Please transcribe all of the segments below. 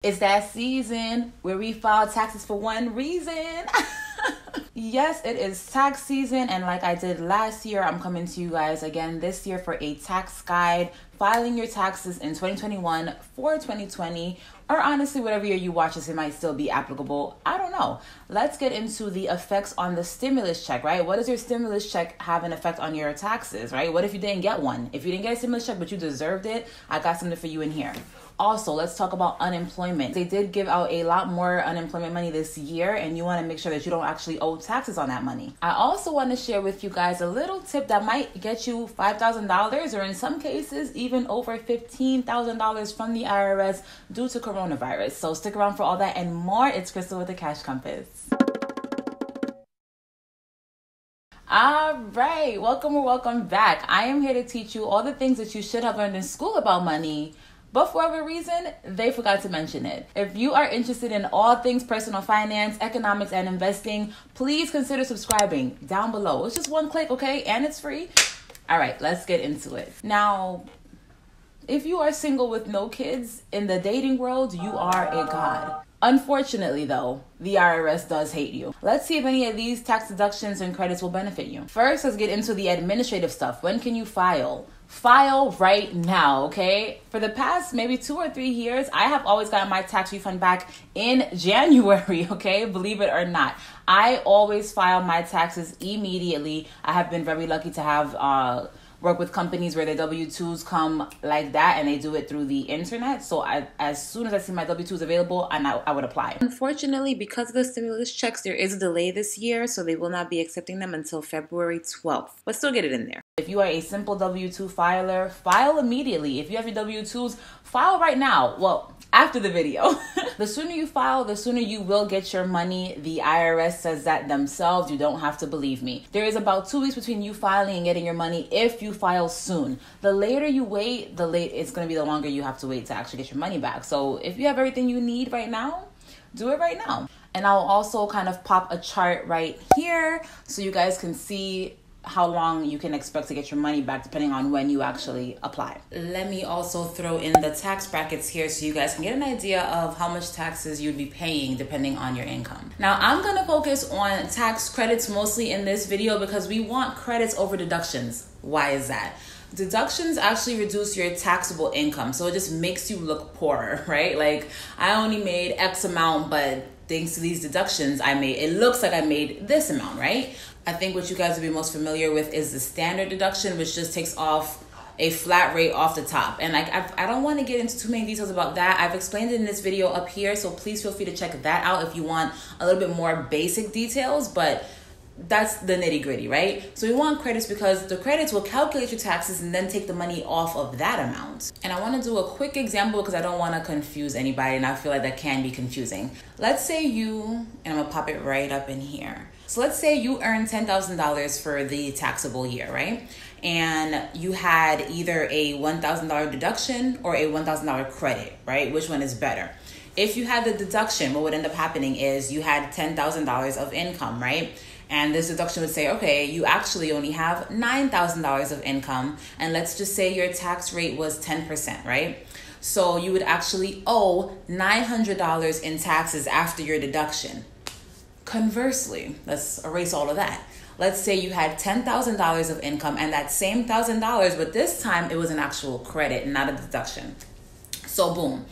It's that season where we file taxes for one reason. Yes, it is tax season, and like I did last year, I'm coming to you guys again this year for a tax guide, filing your taxes in 2021 for 2020, or honestly, whatever year you watch this, it might still be applicable. I don't know. Let's get into the effects on the stimulus check, right? What does your stimulus check have an effect on your taxes, right? What if you didn't get one? If you didn't get a stimulus check, but you deserved it, I got something for you in here. Also, let's talk about unemployment. They did give out a lot more unemployment money this year, and you want to make sure that you don't actually owe taxes on that money. I also want to share with you guys a little tip that might get you $5,000, or in some cases, even over $15,000 from the IRS due to coronavirus. So stick around for all that and more. It's Crystal with the Cash Compass. All right, welcome back. I am here to teach you all the things that you should have learned in school about money, but for whatever reason, they forgot to mention it. If you are interested in all things personal finance, economics, and investing, please consider subscribing down below. It's just one click, okay? And it's free. All right, let's get into it. Now, if you are single with no kids, in the dating world, you are a god. Unfortunately, though, the IRS does hate you. Let's see if any of these tax deductions and credits will benefit you. First, let's get into the administrative stuff. When can you file? File right now, okay? For the past maybe 2 or 3 years, I have always gotten my tax refund back in January, okay? Believe it or not. I always file my taxes immediately. I have been very lucky to have work with companies where their W-2s come like that, and they do it through the internet. So as soon as I see my W-2s available, I would apply. Unfortunately, because of the stimulus checks, there is a delay this year, so they will not be accepting them until February 12th. But still get it in there. If you are a simple W-2 filer, file immediately. If you have your W-2s, file right now. Well, after the video. The sooner you file, the sooner you will get your money. The IRS says that themselves. You don't have to believe me. There is about 2 weeks between you filing and getting your money if you file soon. The later you wait, it's going to be the longer you have to wait to actually get your money back. So if you have everything you need right now, do it right now. And I'll also kind of pop a chart right here so you guys can see how long you can expect to get your money back depending on when you actually apply. Let me also throw in the tax brackets here so you guys can get an idea of how much taxes you'd be paying depending on your income. Now, I'm gonna focus on tax credits mostly in this video because we want credits over deductions. Why is that? Deductions actually reduce your taxable income, so it just makes you look poorer, right? Like, I only made X amount, but thanks to these deductions it looks like I made this amount, right? I think what you guys will be most familiar with is the standard deduction, which just takes off a flat rate off the top. And I don't want to get into too many details about that. I've explained it in this video up here, so please feel free to check that out if you want a little bit more basic details, but that's the nitty gritty, right? So we want credits because the credits will calculate your taxes and then take the money off of that amount. And I want to do a quick example because I don't want to confuse anybody, and I feel like that can be confusing. Let's say and I'm gonna pop it right up in here. So let's say you earned $10,000 for the taxable year, right? And you had either a $1,000 deduction or a $1,000 credit, right? Which one is better? If you had the deduction, what would end up happening is you had $10,000 of income, right? And this deduction would say, okay, you actually only have $9,000 of income. And let's just say your tax rate was 10%, right? So you would actually owe $900 in taxes after your deduction. Conversely, let's erase all of that. Let's say you had $10,000 of income and that same $1,000, but this time it was an actual credit, not a deduction. So boom.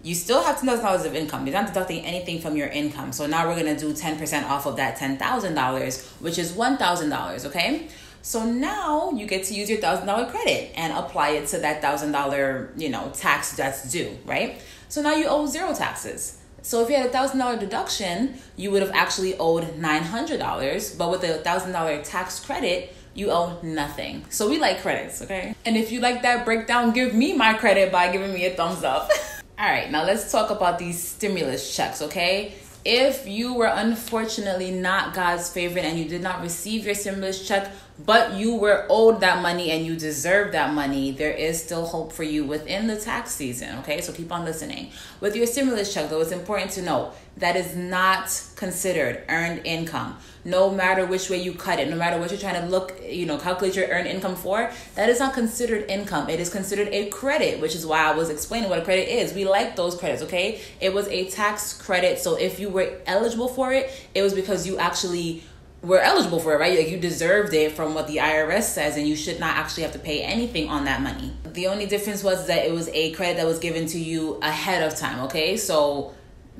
You still have $10,000 of income. You're not deducting anything from your income. So now we're going to do 10% off of that $10,000, which is $1,000, okay? So now you get to use your $1,000 credit and apply it to that $1,000, tax that's due, right? So now you owe 0 taxes. So if you had a $1,000 deduction, you would have actually owed $900, but with a $1,000 tax credit, you owe nothing. So we like credits, okay? And if you like that breakdown, give me my credit by giving me a thumbs up. All right, now let's talk about these stimulus checks, okay? If you were unfortunately not God's favorite and you did not receive your stimulus check, but you were owed that money and you deserve that money, there is still hope for you within the tax season, okay? So keep on listening. With your stimulus check, though, it's important to note that is not considered earned income. No matter which way you cut it, no matter what you're trying to calculate your earned income for, that is not considered income. It is considered a credit, which is why I was explaining what a credit is. We like those credits, okay? It was a tax credit. So if you were eligible for it, it was because you actually were eligible for it, right? Like you deserved it from what the IRS says, and you should not actually have to pay anything on that money. The only difference was that it was a credit that was given to you ahead of time, okay? So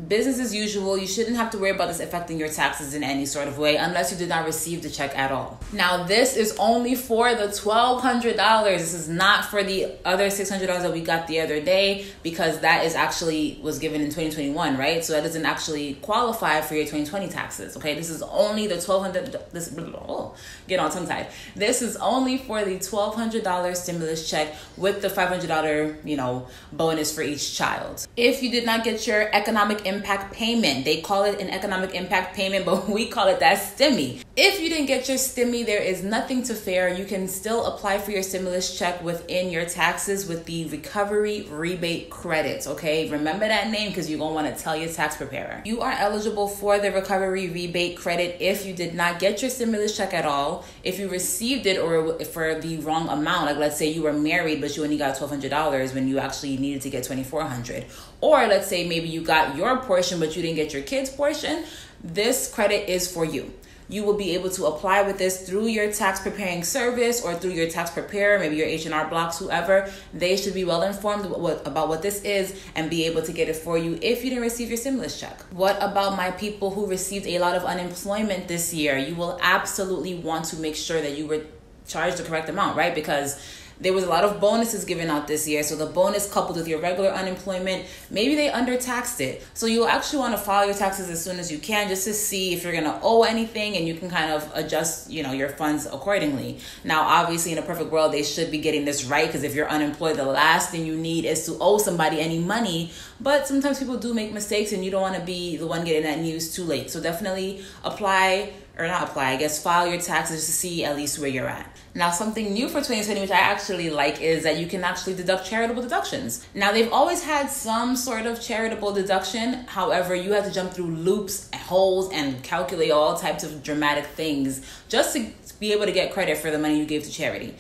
business as usual, you shouldn't have to worry about this affecting your taxes in any sort of way unless you did not receive the check at all. Now, this is only for the $1,200. This is not for the other $600 that we got the other day, because that is actually was given in 2021, right? So that doesn't actually qualify for your 2020 taxes, okay? This is only the $1,200. Get on tongue tied. This is only for the $1,200 stimulus check with the $500, bonus for each child. If you did not get your economic impact payment, they call it an economic impact payment, but we call it that stimmy. If you didn't get your stimmy, there is nothing to fear. You can still apply for your stimulus check within your taxes with the recovery rebate credits, okay? Remember that name because you're going to want to tell your tax preparer. You are eligible for the recovery rebate credit if you did not get your stimulus check at all, if you received it or for the wrong amount. Like let's say you were married, but you only got $1,200 when you actually needed to get $2,400. Or let's say maybe you got your portion, but you didn't get your kids' portion. This credit is for you. You will be able to apply with this through your tax preparing service or through your tax preparer, maybe your H&R Blocks, whoever. They should be well informed about what this is and be able to get it for you if you didn't receive your stimulus check. What about my people who received a lot of unemployment this year? You will absolutely want to make sure that you were charged the correct amount, right? Because there was a lot of bonuses given out this year. So the bonus coupled with your regular unemployment, maybe they undertaxed it. So you'll actually want to file your taxes as soon as you can just to see if you're going to owe anything, and you can kind of adjust, your funds accordingly. Now, obviously, in a perfect world, they should be getting this right, because if you're unemployed, the last thing you need is to owe somebody any money. But sometimes people do make mistakes, and you don't want to be the one getting that news too late. So definitely file your taxes just to see at least where you're at. Now, something new for 2020, which I actually like, is that you can actually deduct charitable deductions. Now, they've always had some sort of charitable deduction. However, you have to jump through loops, holes, and calculate all types of dramatic things just to be able to get credit for the money you gave to charity.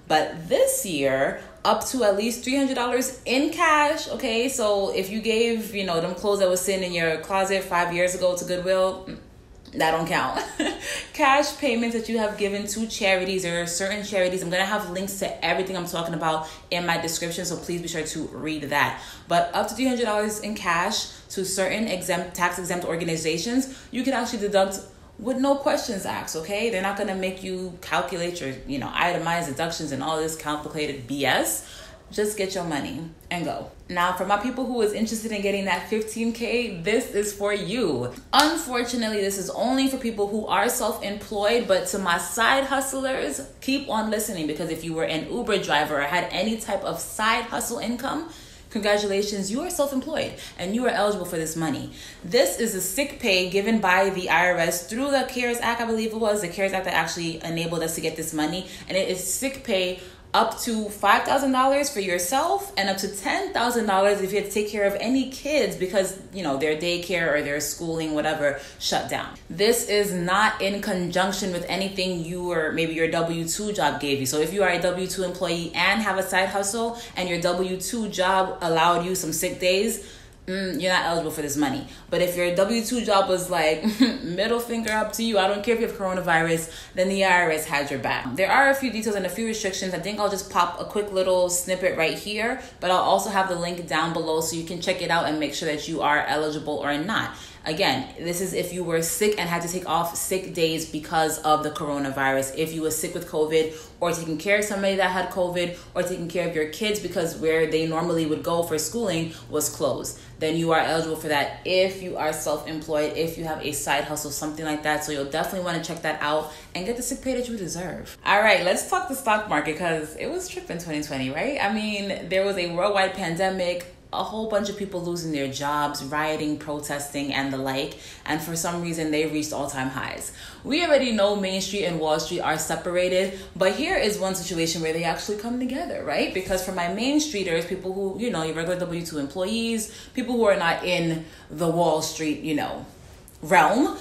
But this year, up to at least $300 in cash, okay? So if you gave, them clothes that was sitting in your closet 5 years ago to Goodwill, that don't count. Cash payments that you have given to charities or certain charities. I'm going to have links to everything I'm talking about in my description, so please be sure to read that. But up to $300 in cash to certain tax-exempt organizations, you can actually deduct with no questions asked, okay? They're not going to make you calculate your, itemized deductions and all this complicated BS. Just get your money and go. Now, for my people who is interested in getting that $15K, this is for you. Unfortunately, this is only for people who are self-employed, but to my side hustlers, keep on listening, because if you were an Uber driver or had any type of side hustle income, congratulations, you are self-employed and you are eligible for this money. This is a sick pay given by the IRS through the CARES Act, I believe it was, the CARES Act that actually enabled us to get this money. And it is sick pay up to $5,000 for yourself and up to $10,000 if you have to take care of any kids because, their daycare or their schooling, whatever, shut down. This is not in conjunction with anything maybe your W-2 job gave you. So if you are a W-2 employee and have a side hustle and your W-2 job allowed you some sick days, you're not eligible for this money. But if your W-2 job was like, middle finger up to you, I don't care if you have coronavirus, then the IRS has your back. There are a few details and a few restrictions. I think I'll just pop a quick little snippet right here, but I'll also have the link down below so you can check it out and make sure that you are eligible or not. Again, this is if you were sick and had to take off sick days because of the coronavirus. If you were sick with COVID or taking care of somebody that had COVID or taking care of your kids because where they normally would go for schooling was closed, then you are eligible for that if you are self-employed, if you have a side hustle, something like that. So you'll definitely want to check that out and get the sick pay that you deserve. All right, let's talk the stock market because it was tripping 2020, right? I mean, there was a worldwide pandemic. a whole bunch of people losing their jobs, rioting, protesting, and the like, and for some reason they reached all-time highs. We already know Main Street and Wall Street are separated, but here is one situation where they actually come together, right? Because for my Main Streeters, people who, your regular W-2 employees, people who are not in the Wall Street, realm,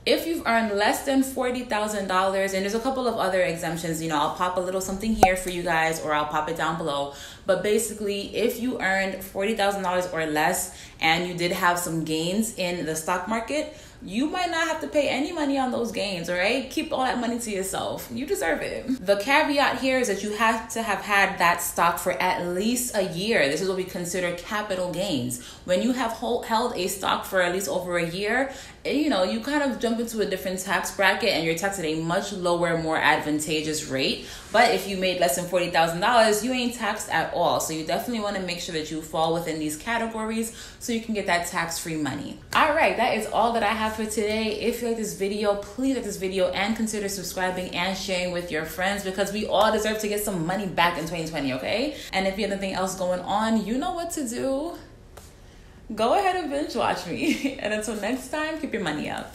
if you've earned less than $40,000, and there's a couple of other exemptions, I'll pop a little something here for you guys, or I'll pop it down below. But basically, if you earned $40,000 or less and you did have some gains in the stock market, you might not have to pay any money on those gains, all right? Keep all that money to yourself. You deserve it. The caveat here is that you have to have had that stock for at least a year. This is what we consider capital gains. When you have held a stock for at least over a year, you kind of jump into a different tax bracket and you're taxed at a much lower, more advantageous rate. But if you made less than $40,000, you ain't taxed at all. So you definitely want to make sure that you fall within these categories so you can get that tax-free money. All right, that is all that I have for today. If you like this video, please like this video and consider subscribing and sharing with your friends, because we all deserve to get some money back in 2020, okay? And if you have anything else going on, you know what to do. Go ahead and binge watch me. And until next time, keep your money up.